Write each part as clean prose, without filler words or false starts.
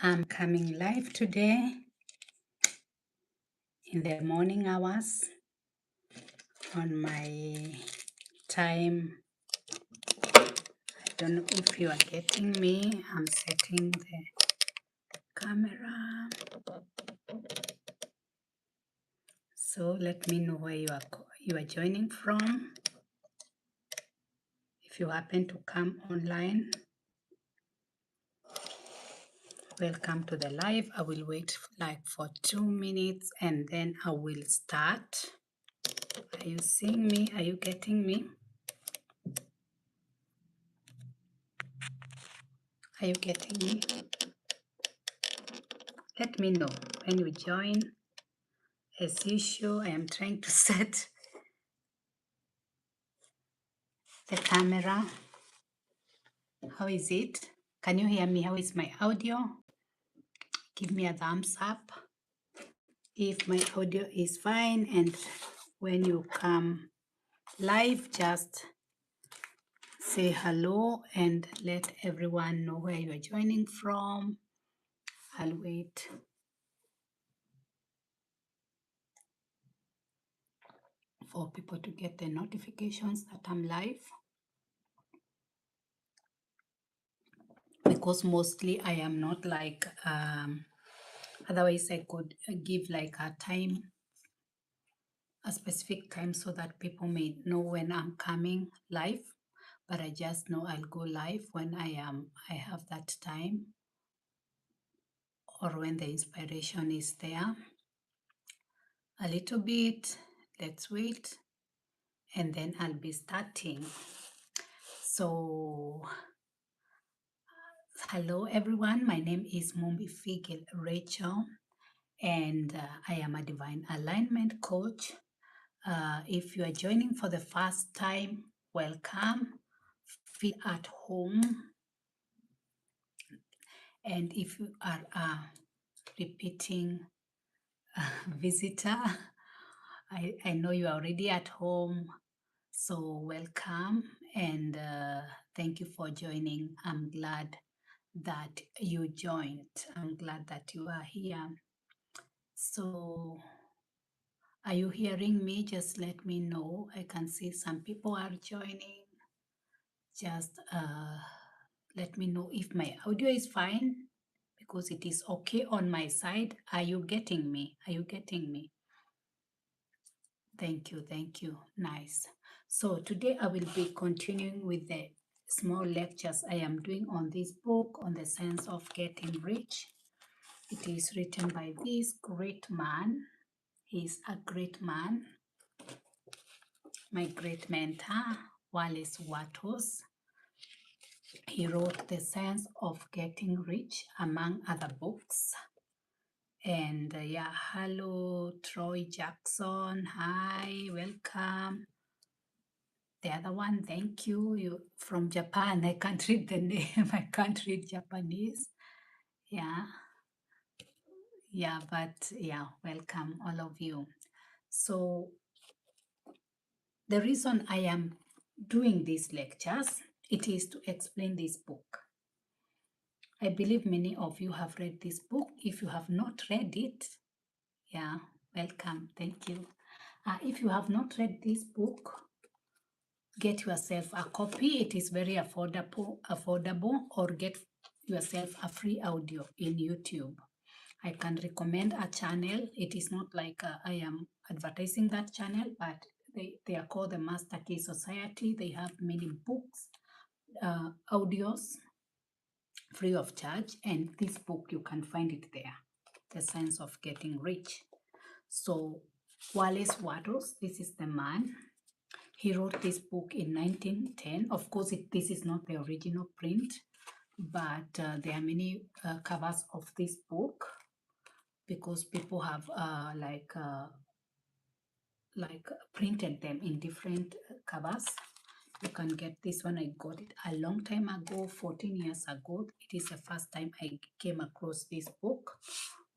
I'm coming live today in the morning hours on my time. I don't know if you are getting me. I'm setting the camera. So let me know where you are joining from. If you happen to come online, welcome to the live. I will wait like for 2 minutes and then I will start. Are you seeing me? Are you getting me? Are you getting me? Let me know when you join. As usual, I am trying to set the camera. How is it? Can you hear me? How is my audio? Give me a thumbs up if my audio is fine, and when you come live, just say hello and let everyone know where you are joining from. I'll wait for people to get the notifications that I'm live, because mostly I am not like otherwise I could give like a time, a specific time, so that people may know when I'm coming live. But I just know I'll go live when I have that time, or when the inspiration is there. A little bit, let's wait, and then I'll be starting. So hello everyone, my name is Mumbi Figel Rachel, and I am a divine alignment coach. If you are joining for the first time, welcome. Feel at home. And if you are a repeating visitor, I know you are already at home, so welcome, and thank you for joining. I'm glad that you joined. I'm glad that you are here. So are you hearing me? Just let me know. I can see some people are joining. Just let me know if my audio is fine, because it is okay on my side. Are you getting me? Are you getting me? Thank you, thank you. Nice. So today I will be continuing with the small lectures I am doing on this book, on the Science of Getting Rich. It is written by this great man. He's a great man, my great mentor, Wallace Wattles. He wrote The Science of Getting Rich, among other books. And yeah, hello, Troy Jackson. Hi, welcome. The other one, thank you. You from Japan. I can't read the name. I can't read Japanese. Yeah. Yeah, but yeah, welcome all of you. So the reason I am doing these lectures, it is to explain this book. I believe many of you have read this book. If you have not read it, yeah, welcome. Thank you. If you have not read this book, get yourself a copy. It is very affordable, or get yourself a free audio in YouTube. I can recommend a channel. It is not like I am advertising that channel, but they are called the Master Key Society. They have many books, audios, free of charge, and this book, you can find it there, The Science of Getting Rich. So Wallace Wattles, this is the man. He wrote this book in 1910. Of course, this is not the original print, but there are many covers of this book, because people have printed them in different covers. You can get this one. I got it a long time ago, 14 years ago. It is the first time I came across this book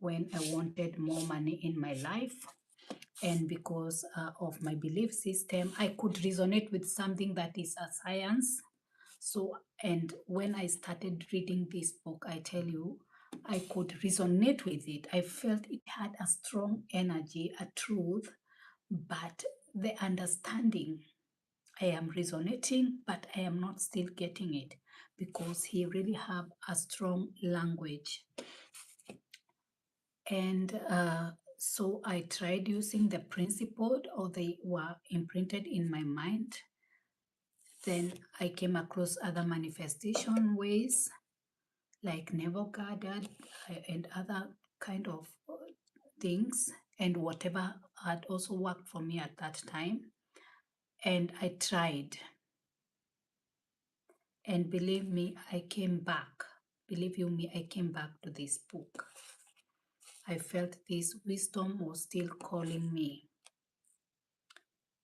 when I wanted more money in my life. And because of my belief system, I could resonate with something that is a science. So, and when I started reading this book, I tell you, I could resonate with it. I felt it had a strong energy, a truth, but the understanding, I am resonating, but I am not still getting it because he really have a strong language. And so I tried using the principle, or they were imprinted in my mind. Then I came across other manifestation ways like never gathered and other kind of things, and whatever had also worked for me at that time. And I tried. And believe me, I came back. Believe you me, I came back to this book. I felt this wisdom was still calling me.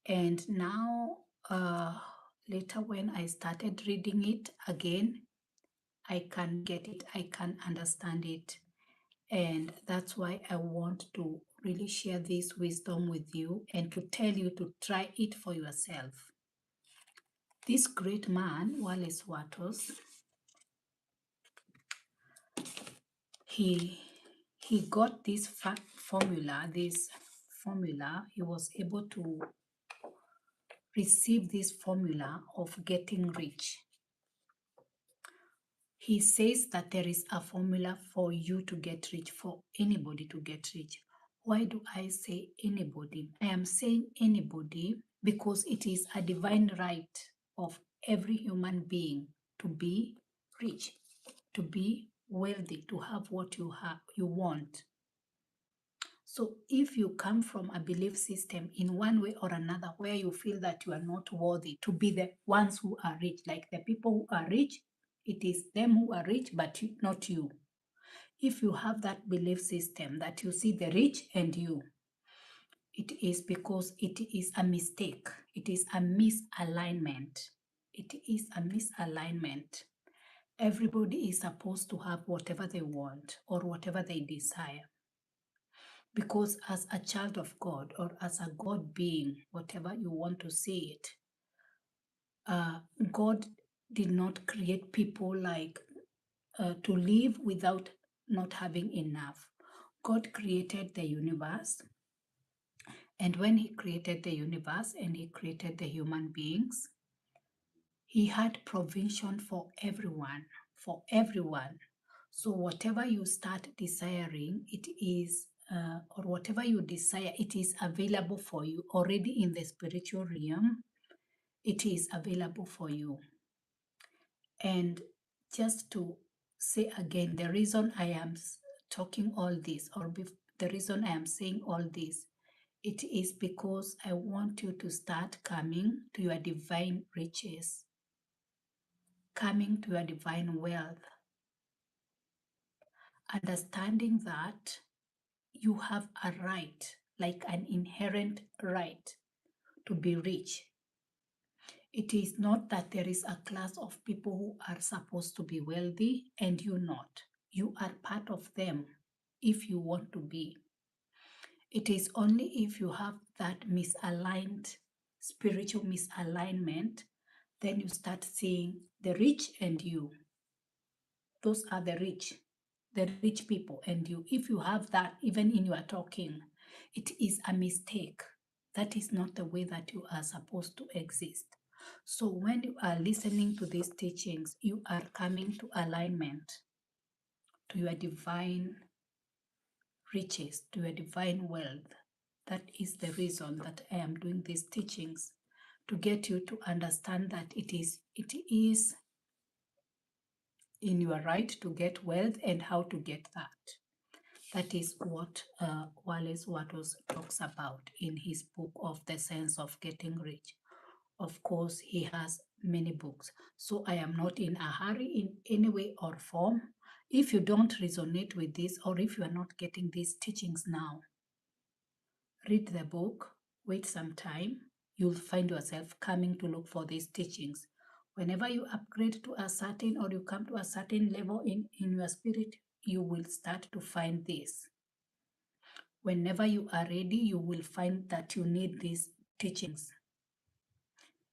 And now, later when I started reading it again, I can get it, I can understand it. And that's why I want to really share this wisdom with you and to tell you to try it for yourself. This great man, Wallace Wattles, he got this formula, he was able to receive this formula of getting rich. He says that there is a formula for you to get rich, for anybody to get rich. Why do I say anybody? I am saying anybody because it is a divine right of every human being to be rich, to be wealthy, to have what you want. So if you come from a belief system in one way or another where you feel that you are not worthy to be the ones who are rich, like the people who are rich, it is them who are rich, but not you. If you have that belief system that you see the rich and you, it is because it is a mistake. It is a misalignment. It is a misalignment. Everybody is supposed to have whatever they want or whatever they desire. Because as a child of God or as a God being, whatever you want to see it, God did not create people like to live without not having enough. God created the universe. And when he created the universe and he created the human beings, he had provision for everyone, for everyone. So whatever you start desiring, it is, or whatever you desire, it is available for you already in the spiritual realm. It is available for you. And just to say again, the reason I am talking all this, or the reason I am saying all this, it is because I want you to start coming to your divine riches, coming to your divine wealth, understanding that you have a right, like an inherent right, to be rich. It is not that there is a class of people who are supposed to be wealthy and you not. You are part of them if you want to be. It is only if you have that misaligned, spiritual misalignment, then you start seeing the rich and you. Those are the rich people and you. If you have that even in your talking, it is a mistake. That is not the way that you are supposed to exist. So when you are listening to these teachings, you are coming to alignment, to your divine riches, to your divine wealth. That is the reason that I am doing these teachings, to get you to understand that it is in your right to get wealth and how to get that. That is what Wallace Wattles talks about in his book of The Sense of Getting Rich. Of course, he has many books, so I am not in a hurry in any way or form. If you don't resonate with this, or if you are not getting these teachings now, read the book, wait some time, you'll find yourself coming to look for these teachings. Whenever you upgrade to a certain, or you come to a certain level in your spirit, you will start to find this. Whenever you are ready, you will find that you need these teachings.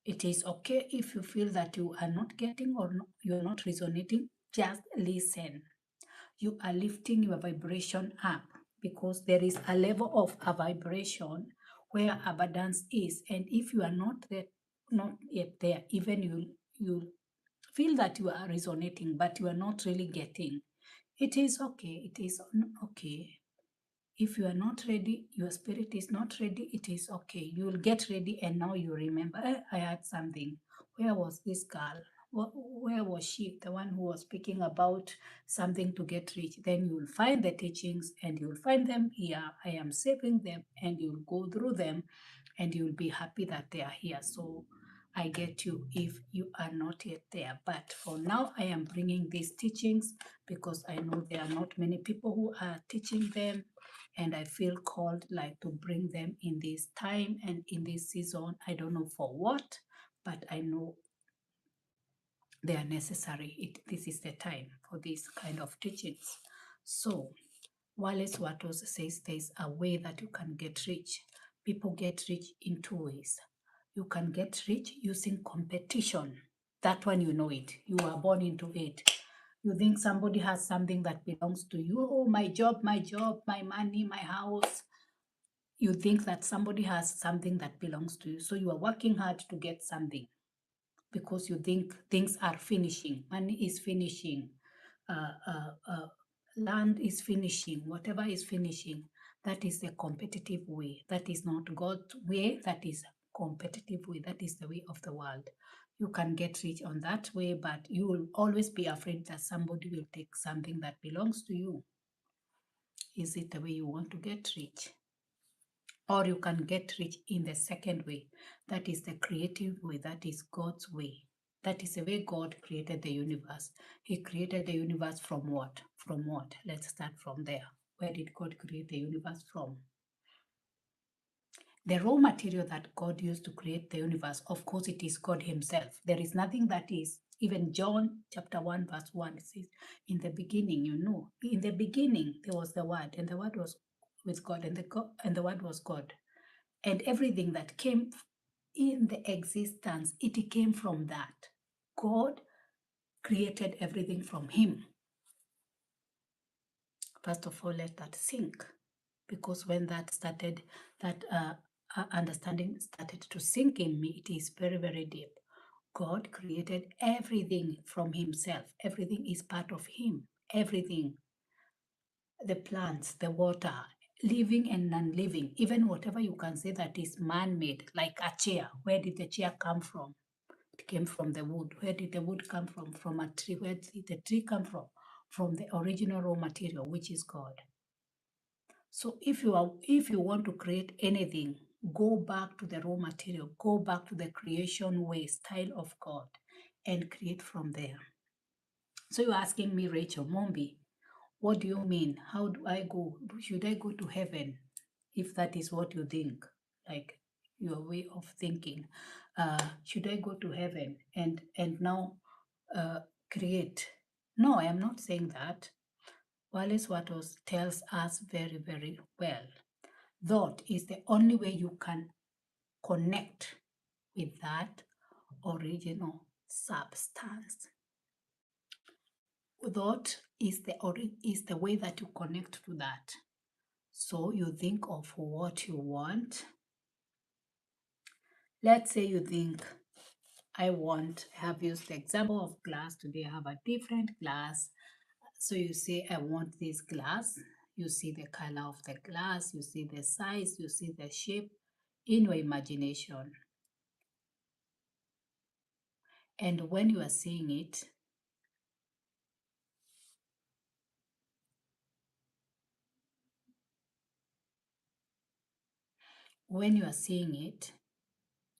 It is okay if you feel that you are not getting or you're not resonating, just listen. you are lifting your vibration up, because there is a level of a vibration where abundance is. And if you are not there, not yet there, even you feel that you are resonating, but you are not really getting. It is okay. It is okay. If you are not ready, your spirit is not ready, it is okay. You will get ready, and now you remember, I had something. Where was this girl? Where was she? The one who was speaking about something to get rich. Then you will find the teachings and you will find them here. I am saving them, and you will go through them, and you will be happy that they are here. So I get you if you are not yet there. But for now, I am bringing these teachings because I know there are not many people who are teaching them, and I feel called like to bring them in this time and in this season. I don't know for what, but I know they are necessary. This is the time for this kind of teachings. So Wallace Wattles says there's a way that you can get rich. People get rich in two ways. You can get rich using competition. That one, you know it. You are born into it. You think somebody has something that belongs to you. Oh, my job, my money, my house. You think that somebody has something that belongs to you. So you are working hard to get something because you think things are finishing. Money is finishing. Uh, uh, uh, Land is finishing. Whatever is finishing. That is the competitive way. That is not God's way. That is competitive way. That is the way of the world. You can get rich on that way, but you will always be afraid that somebody will take something that belongs to you. Is it the way you want to get rich? Or you can get rich in the second way. That is the creative way. That is God's way. That is the way God created the universe. He created the universe from what? From what? Let's start from there. Where did God create the universe from? The raw material that God used to create the universe, of course, it is God himself. There is nothing that is, even John chapter 1 verse 1 says, in the beginning, in the beginning there was the Word, and the Word was with God, and the Word was God. And everything that came in the existence, it came from that. God created everything from him. First of all, let that sink. Because when that started, that understanding started to sink in me, it is very, very deep. God created everything from himself. Everything is part of him. Everything. The plants, the water, living and non-living, even whatever you can say that is man-made, like a chair. Where did the chair come from? It came from the wood. Where did the wood come from? From a tree. Where did the tree come from? From the original raw material, which is God. So if you want to create anything, go back to the raw material, go back to the creation way, style of God, and create from there. So you're asking me, Rachel Mombi, what do you mean? How do I go? Should I go to heaven? If that is what you think, like your way of thinking, should I go to heaven and now create? No, I am not saying that. Wallace Wattles tells us very, very well. Thought is the only way you can connect with that original substance. Thought is the way that you connect to that. So you think of what you want. Let's say you think, I have used the example of glass. Today I have a different glass. So you say, I want this glass. You see the color of the glass, you see the size, you see the shape in your imagination. And when you are seeing it,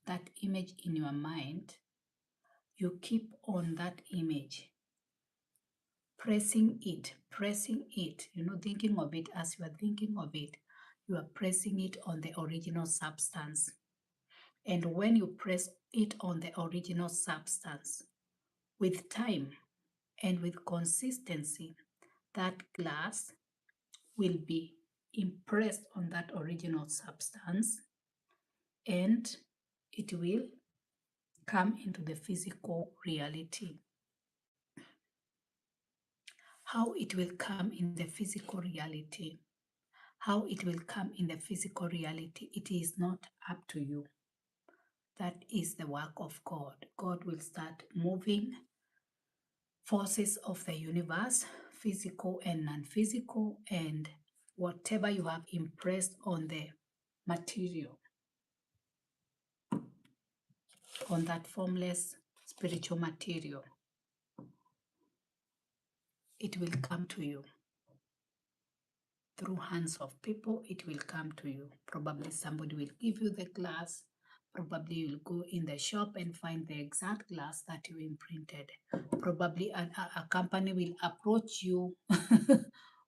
that image in your mind, you keep on that image, pressing it, thinking of it. As you are thinking of it, you are pressing it on the original substance. And when you press it on the original substance, with time and with consistency, that glass will be impressed on that original substance, and it will come into the physical reality. how it will come in the physical reality. How it will come in the physical reality, it is not up to you. That is the work of God. God will start moving forces of the universe, physical and non-physical, and whatever you have impressed on the material, on that formless spiritual material, it will come to you. Through hands of people, it will come to you. Probably somebody will give you the glass. Probably you'll go in the shop and find the exact glass that you imprinted. Probably a company will approach you,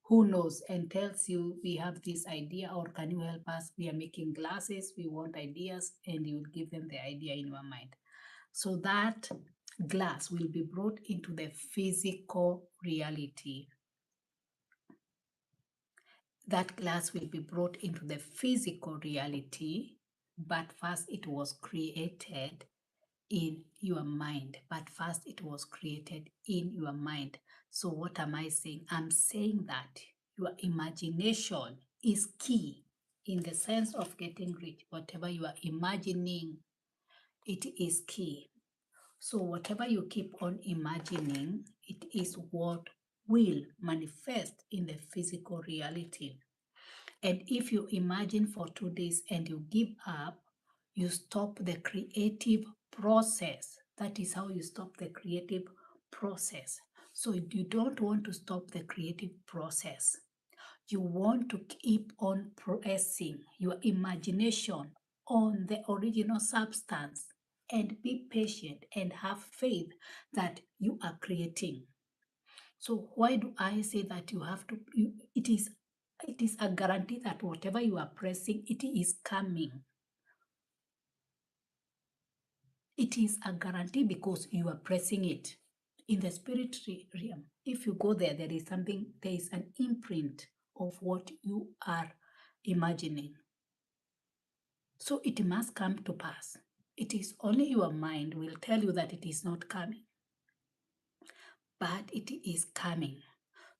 who knows, and tells you, we have this idea, or can you help us? We are making glasses, we want ideas, and you will give them the idea in your mind. So that glass will be brought into the physical reality. That glass will be brought into the physical reality, but first it was created in your mind. But first it was created in your mind. So what am I saying? I'm saying that your imagination is key in the sense of getting rich. Whatever you are imagining, it is key. So whatever you keep on imagining, it is what will manifest in the physical reality. And if you imagine for 2 days and you give up, you stop the creative process. That is how you stop the creative process. So you don't want to stop the creative process. You want to keep on pressing your imagination on the original substance and be patient and have faith that you are creating. So why do I say that you have to, it is a guarantee that whatever you are pressing, it is coming. It is a guarantee because you are pressing it. In the spirit realm, if you go there, there is an imprint of what you are imagining. So it must come to pass. It is only your mind will tell you that it is not coming, but it is coming.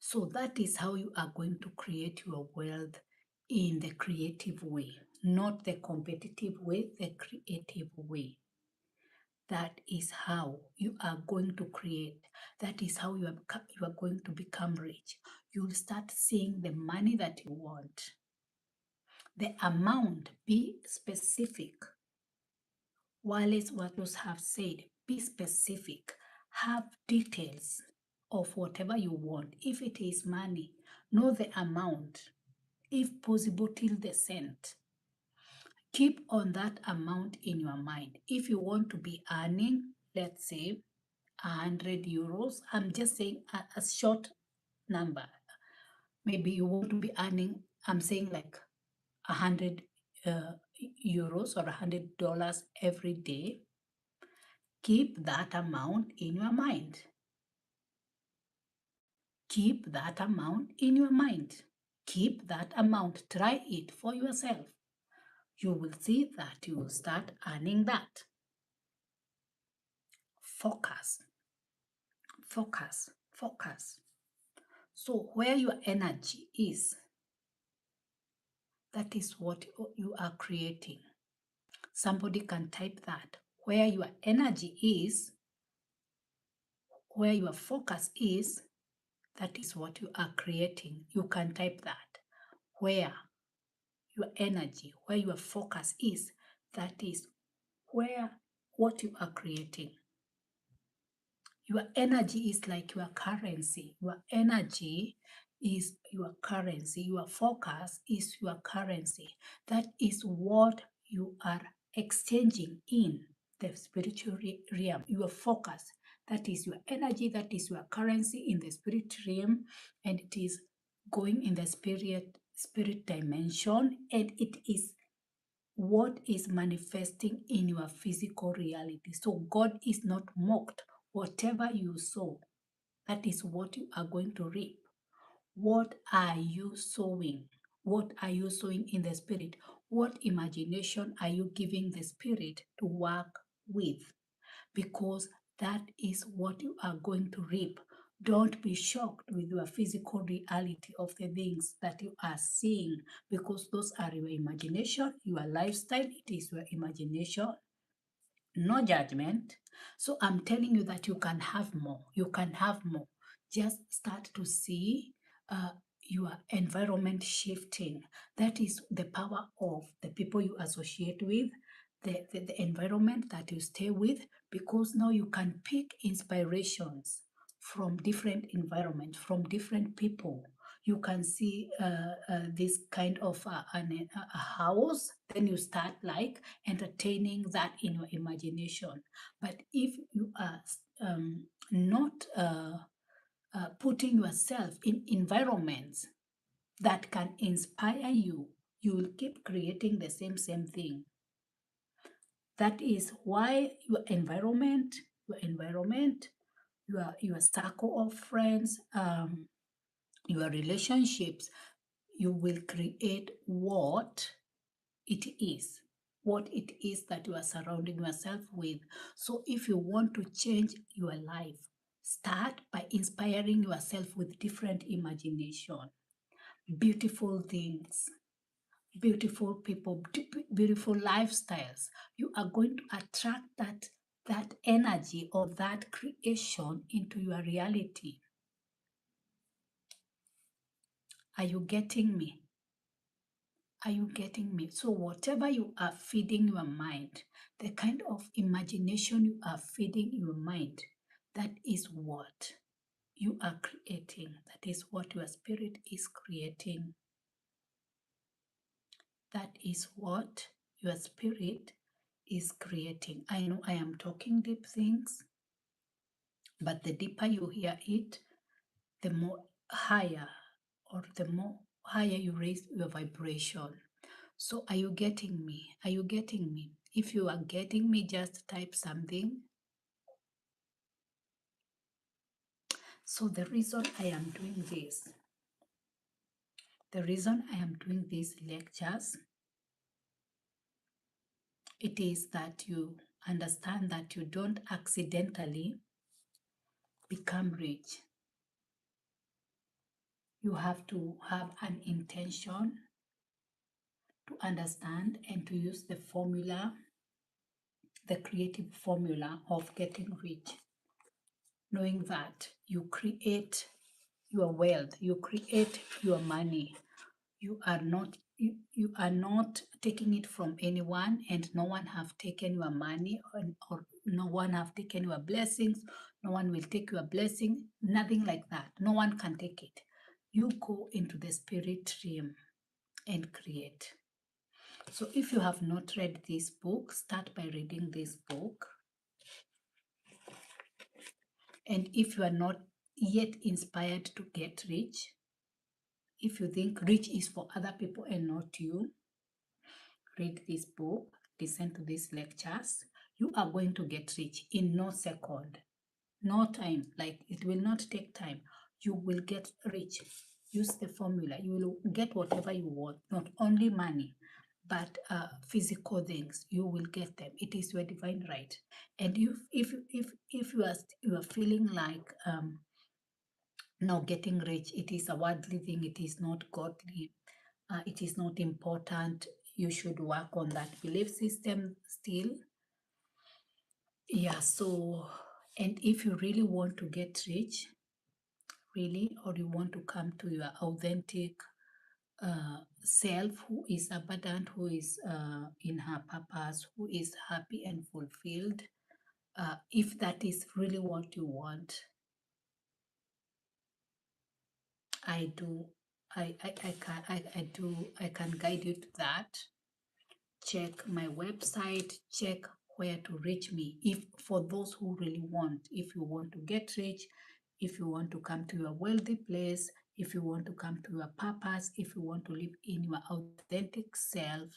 So that is how you are going to create your wealth in the creative way, not the competitive way, the creative way. That is how you are going to create. That is how you are going to become rich. You'll start seeing the money that you want. The amount, be specific. Wallace, Wattles have said, be specific. Have details of whatever you want. If it is money, know the amount. If possible, till the cent. Keep on that amount in your mind. If you want to be earning, let's say, 100 euros, I'm just saying a short number. Maybe you want to be earning, I'm saying like 100 euros or $100 every day. Keep that amount in your mind. Keep that amount in your mind. Keep that amount. Try it for yourself. You will see that you will start earning that. Focus. Focus. Focus. So where your energy is, that is what you are creating. Somebody can type that. Where your energy is, where your focus is, that is what you are creating. You can type that. Where your energy, where your focus is, that is where what you are creating. Your energy is like your currency. Your energy is your currency. Your focus is your currency. That is what you are exchanging in the spiritual realm. Your focus, that is your energy, that is your currency in the spirit realm, and it is going in the spirit dimension, and it is what is manifesting in your physical reality. So God is not mocked. Whatever you sow, that is what you are going to reap. What are you sowing? What are you sowing in the spirit? What imagination are you giving the spirit to work with? Because that is what you are going to reap. Don't be shocked with your physical reality of the things that you are seeing, because those are your imagination, your lifestyle, it is your imagination, no judgment. So I'm telling you that you can have more. You can have more. Just start to see your environment shifting. That is the power of the people you associate with, the environment that you stay with, because now you can pick inspirations from different environments, from different people. You can see this kind of a house, then you start like entertaining that in your imagination. But if you are not putting yourself in environments that can inspire you, you will keep creating the same thing. That is why your circle of friends, your relationships, you will create what it is that you are surrounding yourself with. So if you want to change your life, start by inspiring yourself with different imagination, beautiful things, beautiful people, beautiful lifestyles. You are going to attract that energy or that creation into your reality. Are you getting me? Are you getting me? So whatever you are feeding your mind, the kind of imagination you are feeding your mind, that is what you are creating. That is what your spirit is creating. That is what your spirit is creating. I know I am talking deep things, but the deeper you hear it, the more higher you raise your vibration. So are you getting me? Are you getting me? If you are getting me, just type something. So the reason I am doing these lectures, it is that you understand that you don't accidentally become rich. You have to have an intention to understand and to use the formula, the creative formula of getting rich, knowing that you create your wealth, you create your money. You are not taking it from anyone, and no one have taken your money, or no one have taken your blessings. No one will take your blessing, nothing like that. No one can take it. You go into the spirit realm and create. So if you have not read this book, start by reading this book. And if you are not yet inspired to get rich, if you think rich is for other people and not you, read this book, listen to these lectures. You are going to get rich in no second, no time. Like, it will not take time. You will get rich. Use the formula. You will get whatever you want, not only money, but physical things. You will get them. It is your divine right. And if you are feeling like no, getting rich, it is a worldly thing, it is not godly, it is not important, you should work on that belief system still. Yeah, so, and if you really want to get rich, really, or you want to come to your authentic self, who is abundant, who is in her purpose, who is happy and fulfilled, if that is really what you want, I can guide you to that. Check my website, check where to reach me. If for those who really want, if you want to get rich, if you want to come to your wealthy place, if you want to come to your purpose, if you want to live in your authentic self,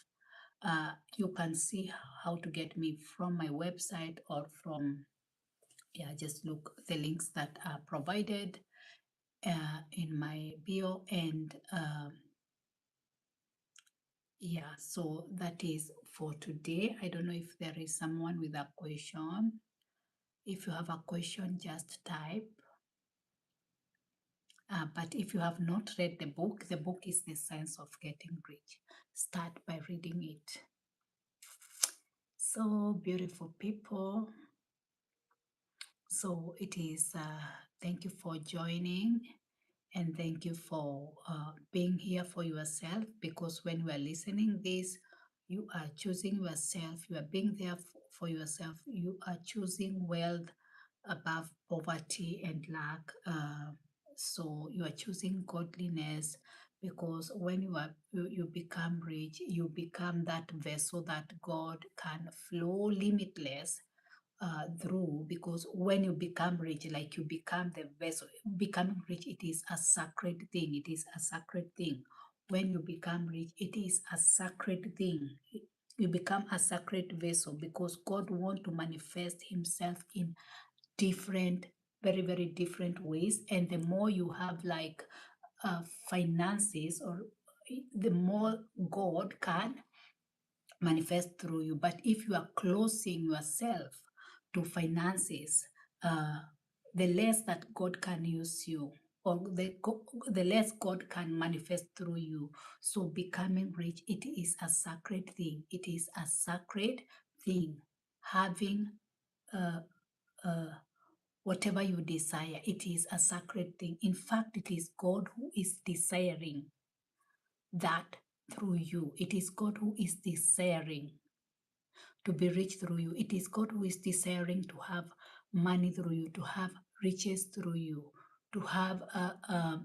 you can see how to get me from my website or from, just look the links that are provided in my bio. And so that is for today. I don't know if there is someone with a question. If you have a question, just type. But if you have not read the book is The Science of Getting Rich. Start by reading it. So beautiful people. So it is, thank you for joining and thank you for being here for yourself, because when you are listening this, you are choosing yourself, you are being there for yourself, you are choosing wealth above poverty and lack. So you are choosing godliness, because when you become rich, you become that vessel that God can flow limitless through. Because when you become rich, like you become the vessel, becoming rich, it is a sacred thing. It is a sacred thing. When you become rich, it is a sacred thing. You become a sacred vessel, because God wants to manifest himself in different, very, very different ways. And the more you have like finances, or the more God can manifest through you. But if you are closing yourself to finances, uh, the less that God can use you, or the less God can manifest through you. So becoming rich, it is a sacred thing. It is a sacred thing. Having uh, uh, whatever you desire, it is a sacred thing. In fact, it is God who is desiring that through you. It is God who is desiring to be rich through you. It is God who is desiring to have money through you, to have riches through you, to have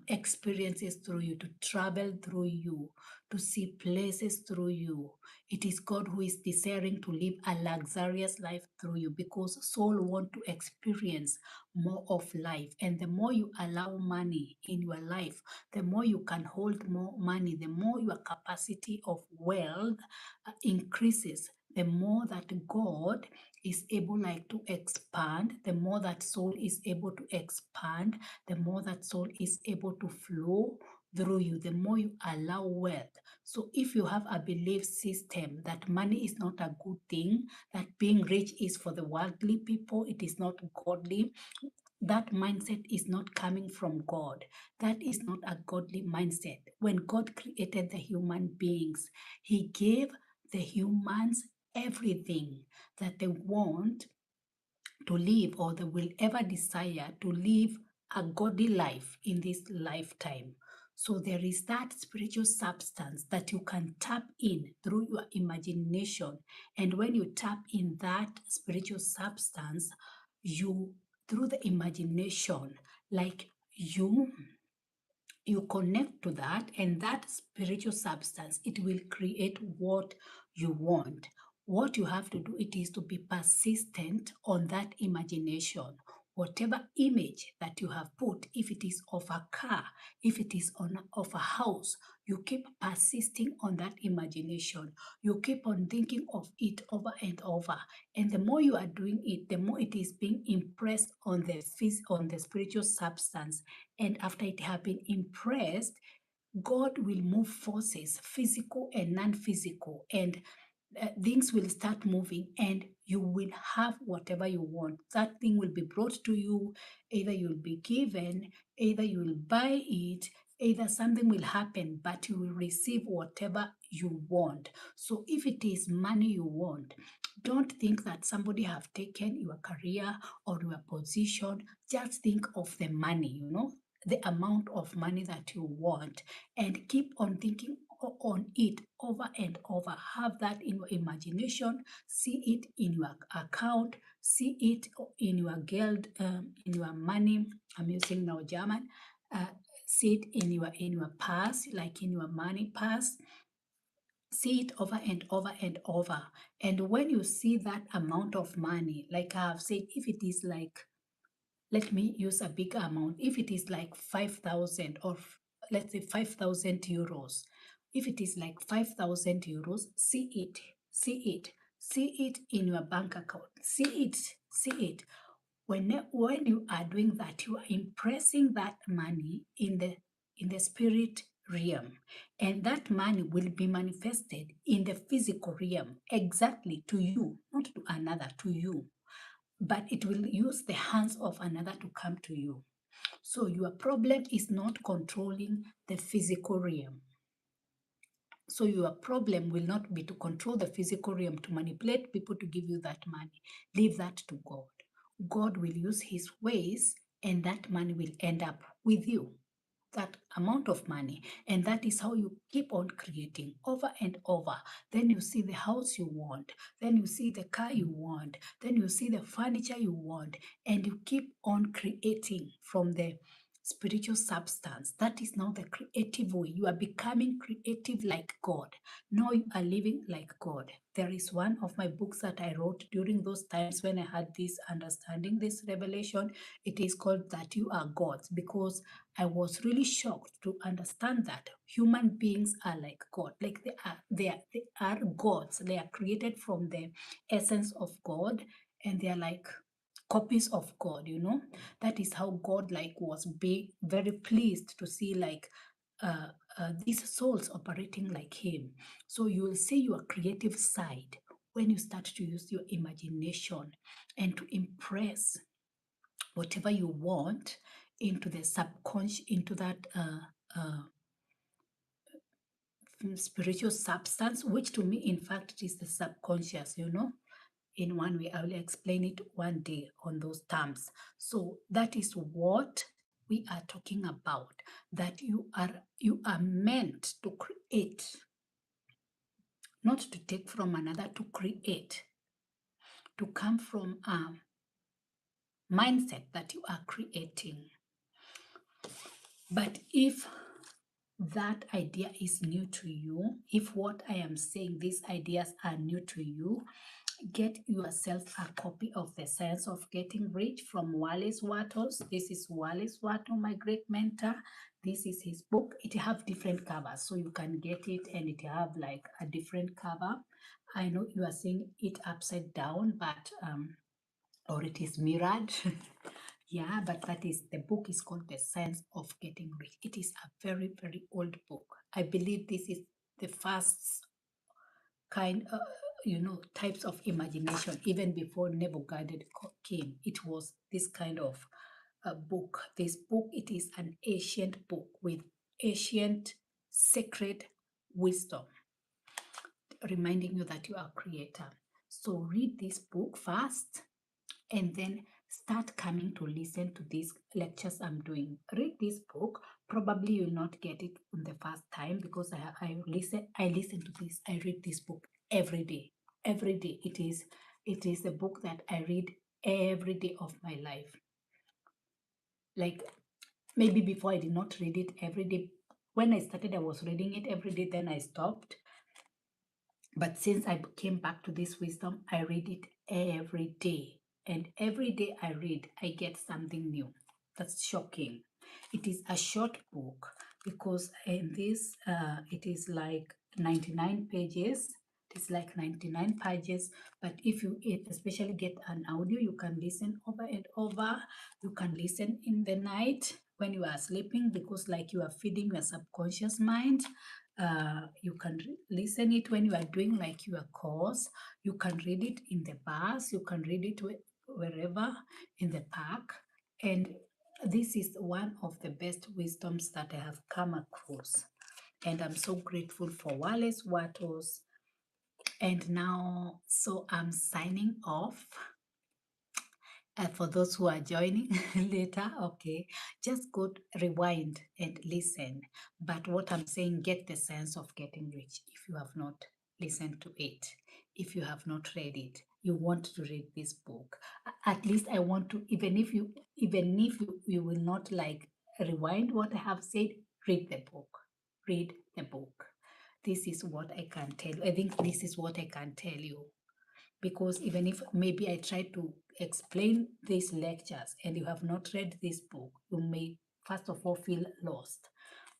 experiences through you, to travel through you, to see places through you. It is God who is desiring to live a luxurious life through you, because soul want to experience more of life. And the more you allow money in your life, the more you can hold more money, the more your capacity of wealth increases, the more that God is able like to expand, the more that soul is able to expand, the more that soul is able to flow through you, the more you allow wealth. So if you have a belief system that money is not a good thing, that being rich is for the worldly people, it is not godly, that mindset is not coming from God. That is not a godly mindset. When God created the human beings, he gave the humans everything that they want to live, or they will ever desire to live a godly life in this lifetime. So there is that spiritual substance that you can tap in through your imagination. And when you tap in that spiritual substance, you, through the imagination, like you connect to that, and that spiritual substance, it will create what you want. What you have to do, it is to be persistent on that imagination. Whatever image that you have put, if it is of a car, if it is of a house, you keep persisting on that imagination. You keep on thinking of it over and over. And the more you are doing it, the more it is being impressed on the spiritual substance. And after it has been impressed, God will move forces, physical and non-physical, and things will start moving, and you will have whatever you want. That thing will be brought to you. Either you'll be given, either you will buy it, either something will happen, but you will receive whatever you want. So if it is money you want, don't think that somebody have taken your career or your position. Just think of the money, the amount of money that you want, and keep on thinking on it over and over. Have that in your imagination, see it in your account, see it in your guild, in your money. I'm using now German. See it in your purse, like in your money purse. See it over and over and over. And when you see that amount of money, like I have said, if it is like, let me use a bigger amount. If it is like 5,000, or let's say 5,000 euros, if it is like 5,000 euros, see it, see it, see it in your bank account, see it, see it. When you are doing that, you are impressing that money in the spirit realm, and that money will be manifested in the physical realm, exactly to you, not to another, to you. But it will use the hands of another to come to you. So your problem is not controlling the physical realm. So your problem will not be to control the physical realm, to manipulate people to give you that money. Leave that to God. God will use his ways, and that money will end up with you, that amount of money. And that is how you keep on creating over and over. Then you see the house you want, then you see the car you want, then you see the furniture you want, and you keep on creating from the spiritual substance. That is now the creative way. You are becoming creative like God. Now you are living like God. There is one of my books that I wrote during those times when I had this understanding, this revelation. It is called That You Are Gods, because I was really shocked to understand that human beings are like God. Like they are gods. They are created from the essence of God, and they are like copies of God, you know. That is how God like was very pleased to see like these souls operating like him. So you will see your creative side when you start to use your imagination and to impress whatever you want into the subconscious, into that spiritual substance, which to me, in fact, it is the subconscious, you know. In one way, I will explain it one day on those terms. So that is what we are talking about, that you are meant to create, not to take from another, to create, to come from a mindset that you are creating. But if that idea is new to you, if what I am saying, these ideas are new to you, get yourself a copy of The Science of Getting Rich from Wallace Wattles. This is Wallace Wattles, my great mentor. This is his book. It have different covers, so you can get it and it have like a different cover. I know you are seeing it upside down, but or it is mirrored. Yeah, but that is, the book is called The Science of Getting Rich. It is a very, very old book. I believe this is the first kind, types of imagination. Even before Nebuchadnezzar came, it was this kind of book. This book, it is an ancient book with ancient sacred wisdom, reminding you that you are a creator. So read this book first, and then start coming to listen to these lectures I'm doing. Read this book. Probably you'll not get it on the first time, because I listen to this. I read this book every day. Every day. It is a book that I read every day of my life. Like, maybe before I did not read it every day. When I started, I was reading it every day, then I stopped. But since I came back to this wisdom, I read it every day. And every day I read, I get something new. That's shocking. It is a short book, because in this, it is like 99 pages. It's like 99 pages. But if you especially get an audio, you can listen over and over. You can listen in the night when you are sleeping, because like you are feeding your subconscious mind. You can listen it when you are doing like your course. You can read it in the bus. You can read it wherever, in the park. And this is one of the best wisdoms that I have come across. And I'm so grateful for Wallace Wattles. And now, so I'm signing off. For those who are joining later, okay, just go rewind and listen. But what I'm saying, get the sense of getting rich. If you have not listened to it, if you have not read it, you want to read this book. At least I want to, even if you will not like rewind what I have said, read the book. Read the book. This is what I can tell you. I think this is what I can tell you, because even if maybe I try to explain these lectures and you have not read this book, you may first of all feel lost.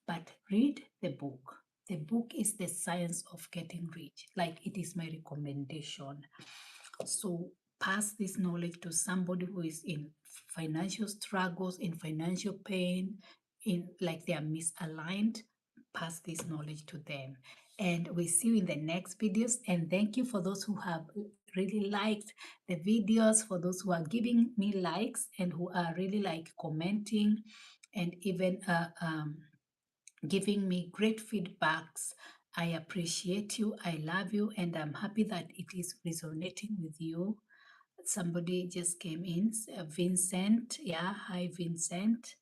But read the book. The book is The Science of Getting Rich. Like, it is my recommendation. So pass this knowledge to somebody who is in financial struggles, in financial pain, in like they are misaligned. Pass this knowledge to them. And we see you in the next videos. And thank you for those who have really liked the videos, for those who are giving me likes and who are really like commenting and even giving me great feedbacks. I appreciate you. I love you, and I'm happy that it is resonating with you. Somebody just came in, Vincent. Yeah, hi, Vincent.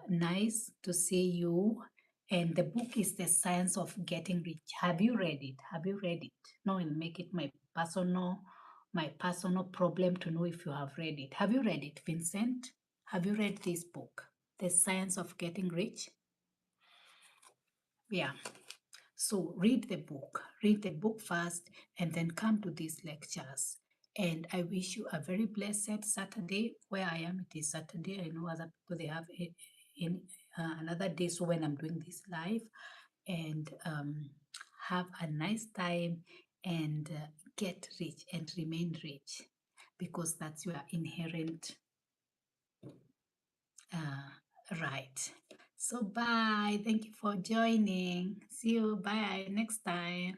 Nice to see you. And the book is The Science of Getting Rich. Have you read it? Have you read it? No, I'll make it my personal problem to know if you have read it. Have you read it, Vincent? Have you read this book, The Science of Getting Rich? Yeah. So read the book first, and then come to these lectures. And I wish you a very blessed Saturday. Where I am, it is Saturday. I know other people, they have in another day. So when I'm doing this live, and have a nice time, and get rich and remain rich, because that's your inherent right. So bye. Thank you for joining. See you. Bye next time.